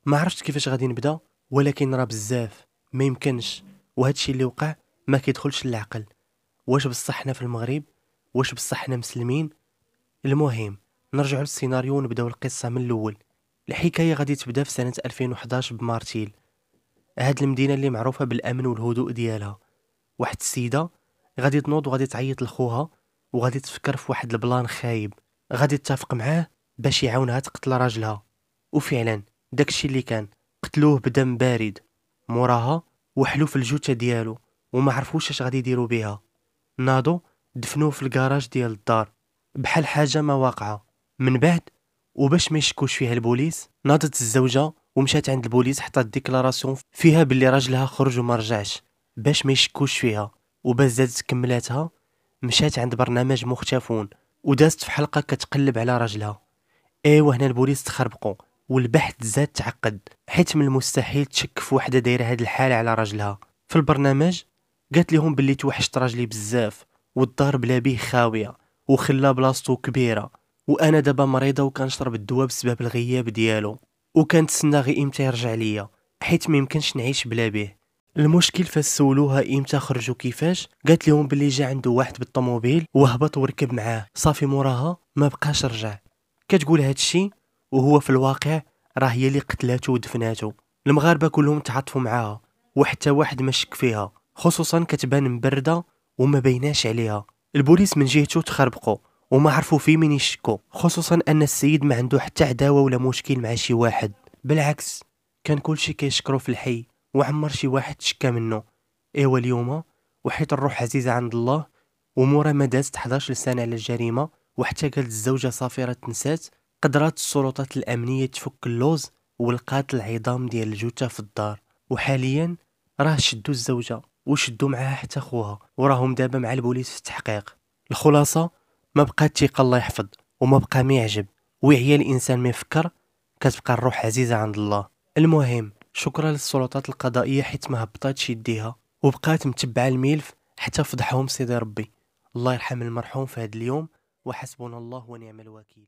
ما عرفتش كيفاش غادي نبدا، ولكن راه بزاف ما يمكنش. وهادشي اللي وقع ما كيدخلش للعقل. واش بصح حنا في المغرب؟ واش بصح حنا مسلمين؟ المهم نرجعوا للسيناريو ونبداو القصه من الاول. الحكايه غادي تبدا في سنه 2011 بمارتيل، هاد المدينه اللي معروفه بالامن والهدوء ديالها. واحد السيده غادي تنوض وغادي تعيط لخوها، وغادي تفكر في واحد البلان خايب. غادي تتفق معاه باش يعاونها تقتل راجلها. وفعلا داكشي اللي كان، قتلوه بدم بارد. موراها وحلو في الجوته ديالو وما عرفوش اش غادي يديروا بها. ناضوا دفنوه في الكراج ديال الدار بحال حاجه ما واقعه. من بعد وباش ما يشكوش فيها البوليس، ناضت الزوجه ومشات عند البوليس حطات ديكلاراسيون فيها باللي راجلها خرج وما رجعش باش ما يشكوش فيها. وباش زادت كملاتها مشات عند برنامج مختفون ودازت في حلقه كتقلب على راجلها. ايوا هنا البوليس تخربقوا والبحث زاد تعقد، حيت من المستحيل تشك في وحده دايره هاد الحاله على راجلها. في البرنامج قالت لهم باللي توحشت راجلي بزاف، والدار بلا بيه خاويه، وخلا بلاصتو كبيره، وانا دابا مريضه وكنشرب الدواء بسبب الغياب ديالو، وكنتسنى غير امتى يرجع ليا، حيت ما يمكنش نعيش بلا بيه. المشكل فاش سولوها امتى خرجوا كيفاش، قالت لهم باللي جا عنده واحد بالطوموبيل وهبط وركب معاه، صافي موراها ما بقاش رجع. كتقول هادشي وهو في الواقع راه هي اللي قتلاته ودفناته. المغاربه كلهم تعاطفوا معاها وحتى واحد ما شك فيها، خصوصا كتبان مبرده وما بيناش عليها. البوليس من جهته تخربقوا وما عرفوا في من يشكوا، خصوصا ان السيد ما عنده حتى عداوه ولا مشكل مع شي واحد، بالعكس كان كلشي كيشكرو في الحي وعمر شي واحد شكا منه. ايوا اليوم وحيت الروح عزيزه عند الله، ومورا ما دازت 11 سنه على الجريمه وحتى قالت الزوجه صافي راه تنسات، قدرات السلطات الامنيه تفك اللوز ولقات العظام ديال الجثه في الدار. وحاليا راه شدوا الزوجه وشدوا معاها حتى خوها، وراهم دابا مع البوليس في التحقيق. الخلاصه ما بقى الثقه الله يحفظ، وما بقى ما يعجب، ويعيا الانسان ما يفكر كتبقى الروح عزيزه عند الله. المهم شكرا للسلطات القضائيه حيت ما هبطاتش يديها وبقات متبعه الملف حتى فضحهم سيدي ربي. الله يرحم المرحوم في هذا اليوم، وحسبنا الله ونعم الوكيل.